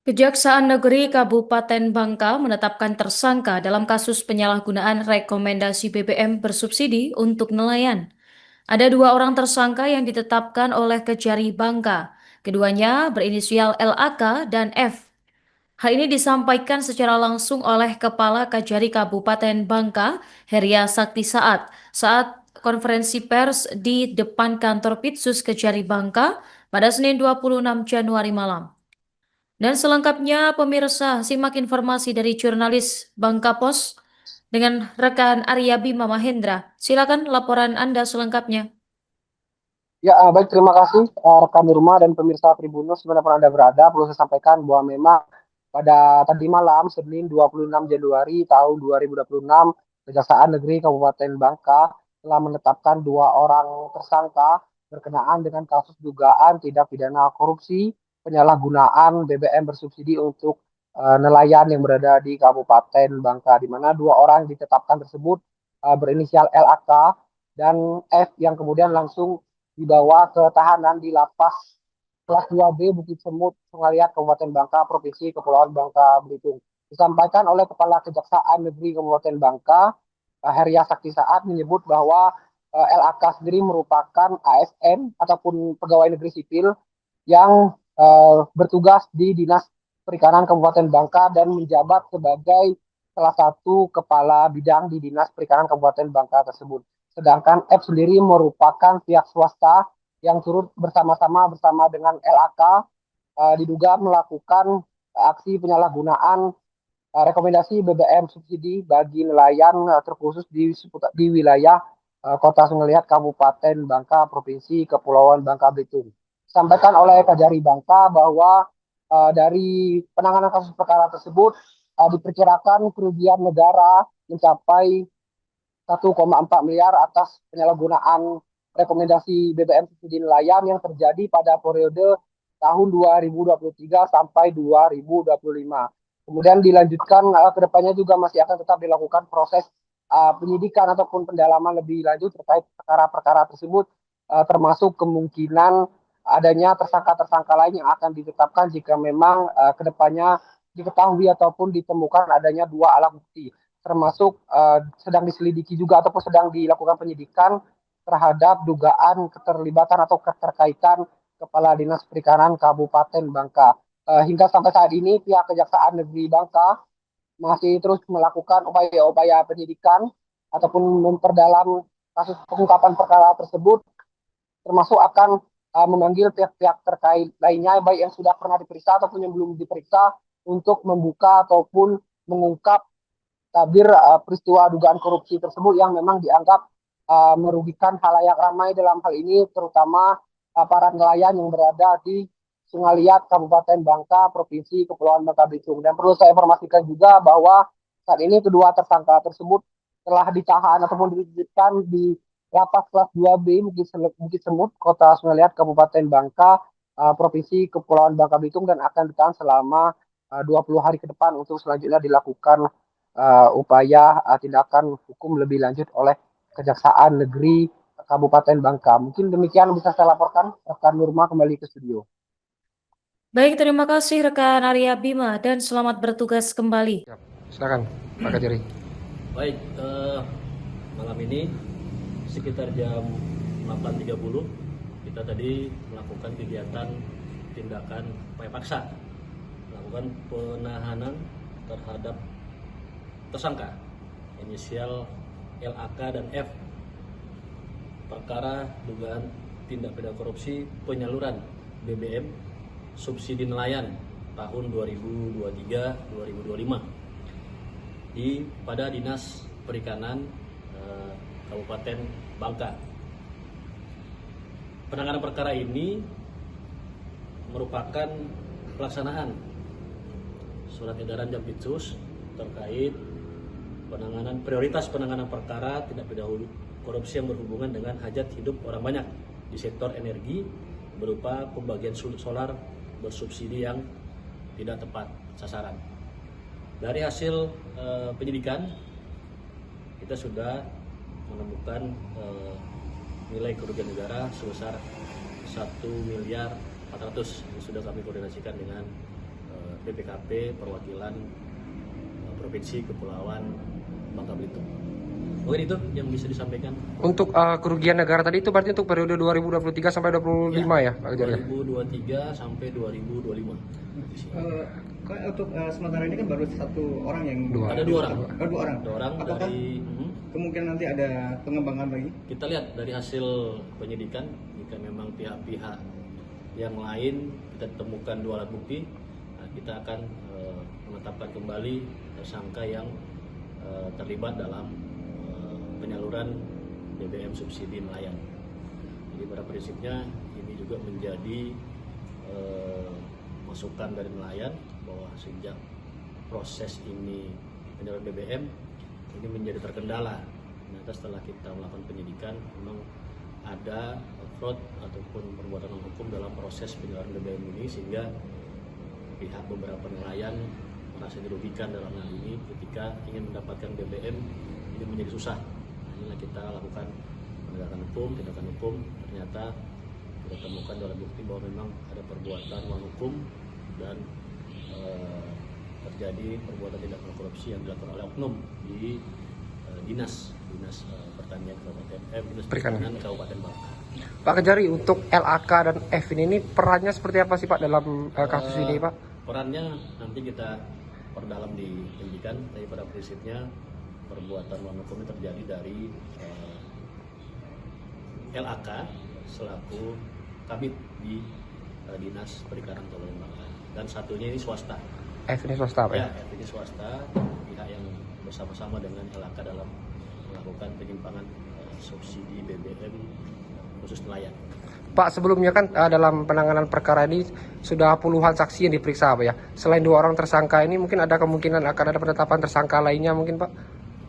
Kejaksaan Negeri Kabupaten Bangka menetapkan tersangka dalam kasus penyalahgunaan rekomendasi BBM bersubsidi untuk nelayan. Ada dua orang tersangka yang ditetapkan oleh Kejari Bangka. Keduanya berinisial LAK dan F. Hal ini disampaikan secara langsung oleh Kepala Kejari Kabupaten Bangka, Heria Sakti saat konferensi pers di depan kantor Pitsus Kejari Bangka pada Senin 26 Januari malam. Dan selengkapnya pemirsa simak informasi dari jurnalis Bangka Pos dengan rekan Arya Bima Mahendra. Silakan laporan Anda selengkapnya. Ya, baik, terima kasih rekan Nurma dan pemirsa Tribunus dimanapun Anda berada. Perlu saya sampaikan bahwa memang pada tadi malam, Senin 26 Januari tahun 2026, Kejaksaan Negeri Kabupaten Bangka telah menetapkan dua orang tersangka berkenaan dengan kasus dugaan tindak pidana korupsi penyalahgunaan BBM bersubsidi untuk nelayan yang berada di Kabupaten Bangka, di mana dua orang ditetapkan tersebut berinisial LAK dan F yang kemudian langsung dibawa ke tahanan di lapas kelas 2B Bukit Semut, Sungai Liat, Kabupaten Bangka, Provinsi Kepulauan Bangka Belitung. Disampaikan oleh Kepala Kejaksaan Negeri Kabupaten Bangka, Heria Sakti menyebut bahwa LAK sendiri merupakan ASN ataupun pegawai negeri sipil yang bertugas di Dinas Perikanan Kabupaten Bangka dan menjabat sebagai salah satu kepala bidang di Dinas Perikanan Kabupaten Bangka tersebut. Sedangkan F sendiri merupakan pihak swasta yang turut bersama dengan LAK diduga melakukan aksi penyalahgunaan rekomendasi BBM subsidi bagi nelayan terkhusus di wilayah Kota Sungai Liat Kabupaten Bangka Provinsi Kepulauan Bangka Belitung. Disampaikan oleh Kajari Bangka bahwa dari penanganan kasus perkara tersebut diperkirakan kerugian negara mencapai 1,4 miliar atas penyalahgunaan rekomendasi BBM subsidi nelayan yang terjadi pada periode tahun 2023 sampai 2025. Kemudian dilanjutkan ke depannya juga masih akan tetap dilakukan proses penyidikan ataupun pendalaman lebih lanjut terkait perkara-perkara tersebut, termasuk kemungkinan adanya tersangka-tersangka lain yang akan ditetapkan jika memang ke depannya diketahui ataupun ditemukan adanya dua alat bukti, termasuk sedang diselidiki juga ataupun sedang dilakukan penyidikan terhadap dugaan keterlibatan atau keterkaitan Kepala Dinas Perikanan Kabupaten Bangka. Hingga sampai saat ini pihak Kejaksaan Negeri Bangka masih terus melakukan upaya-upaya penyidikan ataupun memperdalam kasus pengungkapan perkara tersebut, termasuk akan memanggil pihak-pihak terkait lainnya baik yang sudah pernah diperiksa ataupun yang belum diperiksa untuk membuka ataupun mengungkap tabir peristiwa dugaan korupsi tersebut yang memang dianggap merugikan halayak ramai dalam hal ini, terutama para nelayan yang berada di Sungai Liat, Kabupaten Bangka, Provinsi Kepulauan Bangka Belitung. Dan perlu saya informasikan juga bahwa saat ini kedua tersangka tersebut telah ditahan ataupun dititipkan di Lapas Kelas 2B Bukit Semut, Kota Sungai Liat, Kabupaten Bangka, Provinsi Kepulauan Bangka Belitung, dan akan ditahan selama 20 hari ke depan untuk selanjutnya dilakukan upaya tindakan hukum lebih lanjut oleh Kejaksaan Negeri Kabupaten Bangka. Mungkin demikian bisa saya laporkan. Rekan Nurma kembali ke studio. Baik, terima kasih rekan Arya Bima dan selamat bertugas kembali. Siap. Silakan Pak Kajari. Baik, malam ini sekitar jam 8.30 kita tadi melakukan kegiatan tindakan upaya paksa, melakukan penahanan terhadap tersangka inisial LAK dan F, perkara dugaan tindak pidana korupsi penyaluran BBM subsidi nelayan tahun 2023-2025 pada Dinas Perikanan Kabupaten Bangka. Penanganan perkara ini merupakan pelaksanaan surat edaran Jampitsus terkait prioritas penanganan perkara tindak pidana korupsi yang berhubungan dengan hajat hidup orang banyak di sektor energi berupa pembagian solar bersubsidi yang tidak tepat sasaran. Dari hasil penyidikan kita sudah menemukan nilai kerugian negara sebesar 1.400.000.000 yang sudah kami koordinasikan dengan BPKP perwakilan Provinsi Kepulauan Bangka Belitung. Mungkin itu yang bisa disampaikan. Untuk kerugian negara tadi itu berarti untuk periode 2023 sampai 25 ya Pak Kejari? 2023 sampai 2025. Untuk sementara ini kan baru satu orang yang Ada dua orang. Oh, dua orang. Dua orang Apakah dari kemungkinan nanti ada pengembangan lagi? kita lihat dari hasil penyidikan, jika memang pihak-pihak yang lain kita temukan dua alat bukti, nah, kita akan menetapkan kembali tersangka yang terlibat dalam penyaluran BBM subsidi nelayan. Jadi pada prinsipnya ini juga menjadi masukan dari nelayan bahwa sejak proses ini penyaluran BBM ini menjadi terkendala. Ternyata setelah kita melakukan penyidikan memang ada fraud ataupun perbuatan non hukum dalam proses penyaluran BBM ini, sehingga pihak beberapa nelayan merasa dirugikan dalam hal ini ketika ingin mendapatkan BBM ini menjadi susah. Nah, inilah kita lakukan penegakan hukum, tindakan hukum. Ternyata kita temukan dalam bukti bahwa memang ada perbuatan melawan hukum dan terjadi perbuatan tindak pidana korupsi yang dilakukan oleh oknum di dinas pertanian dinas perikanan Kabupaten Bangka. Pak Kejari, untuk LAK dan F ini perannya seperti apa sih Pak dalam kasus ini Pak? Perannya nanti kita perdalam di penyidikan, tapi pada prinsipnya perbuatan melawan hukum ini terjadi dari LAK selaku kabid di dinas perikanan Kabupaten Bangka, dan satunya ini swasta. F ini swasta Pak Ya, F ini swasta, pihak yang bersama-sama dengan LAK dalam melakukan penyimpangan subsidi BBM khusus nelayan. Pak, sebelumnya kan dalam penanganan perkara ini sudah puluhan saksi yang diperiksa Pak ya. Selain dua orang tersangka ini mungkin ada kemungkinan akan ada penetapan tersangka lainnya mungkin Pak?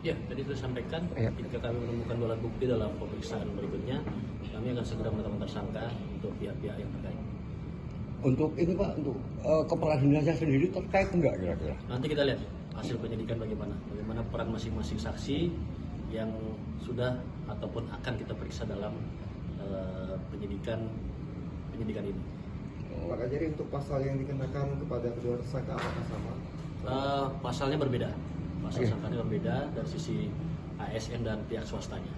Ya, tadi sudah sampaikan, Ya. jika kami menemukan dua alat bukti dalam pemeriksaan berikutnya, kami akan segera menetapkan tersangka untuk pihak-pihak yang terkait. Untuk ini Pak, untuk kepala dinasnya sendiri terkait enggak kira-kira? Nanti kita lihat hasil penyidikan bagaimana peran masing-masing saksi yang sudah ataupun akan kita periksa dalam penyidikan ini. Pak Kejari, untuk pasal yang dikenakan kepada kedua tersangka apakah sama? Pasalnya berbeda. Pasal sangkanya berbeda dari sisi ASN dan pihak swastanya.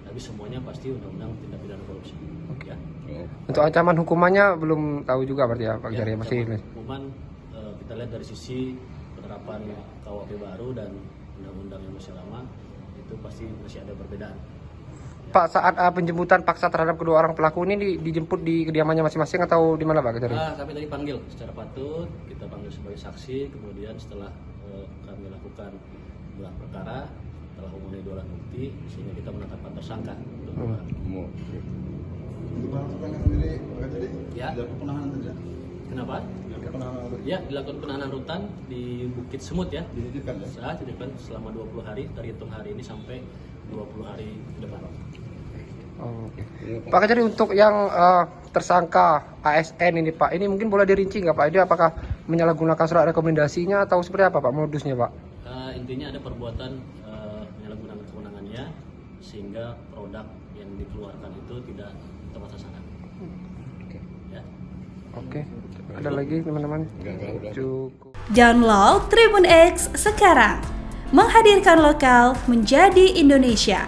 Tapi semuanya pasti undang-undang tindak pidana korupsi. Ya. Untuk ancaman hukumannya belum tahu juga berarti ya Pak Kejari masih. Hukuman kita lihat dari sisi penerapan KUHP baru dan undang-undang yang masih lama, itu pasti masih ada perbedaan. Pak, saat penjemputan paksa terhadap kedua orang pelaku ini dijemput di kediamannya masing-masing atau di mana Pak Kejari? Kami tadi panggil secara patut, kita panggil sebagai saksi, kemudian setelah kami lakukan gelar perkara, telah memenuhi dua alat bukti, sehingga kita menetapkan tersangka untuk dua orang. Untuk tersangka sendiri, Pak Kejari, Ya. dilakukan penahanan tidak? Kenapa? Dilakukan penahanan rutin. Ya, dilakukan penahanan rutan di Bukit Semut ya. Dititipkan ya? Saat dititipkan selama 20 hari, terhitung hari ini sampai 20 hari ke depan. Oh, oke. Pak Kejari, untuk yang tersangka ASN ini Pak, ini mungkin boleh dirinci nggak Pak? Ini apakah menyalahgunakan surat rekomendasinya atau seperti apa Pak modusnya Pak? Intinya ada perbuatan penyalahgunaan kewenangannya sehingga produk yang dikeluarkan itu tidak tepat sasaran. Ya. Oke. Ada lagi teman-teman? Cukup. Download Tribun X sekarang, menghadirkan lokal menjadi Indonesia.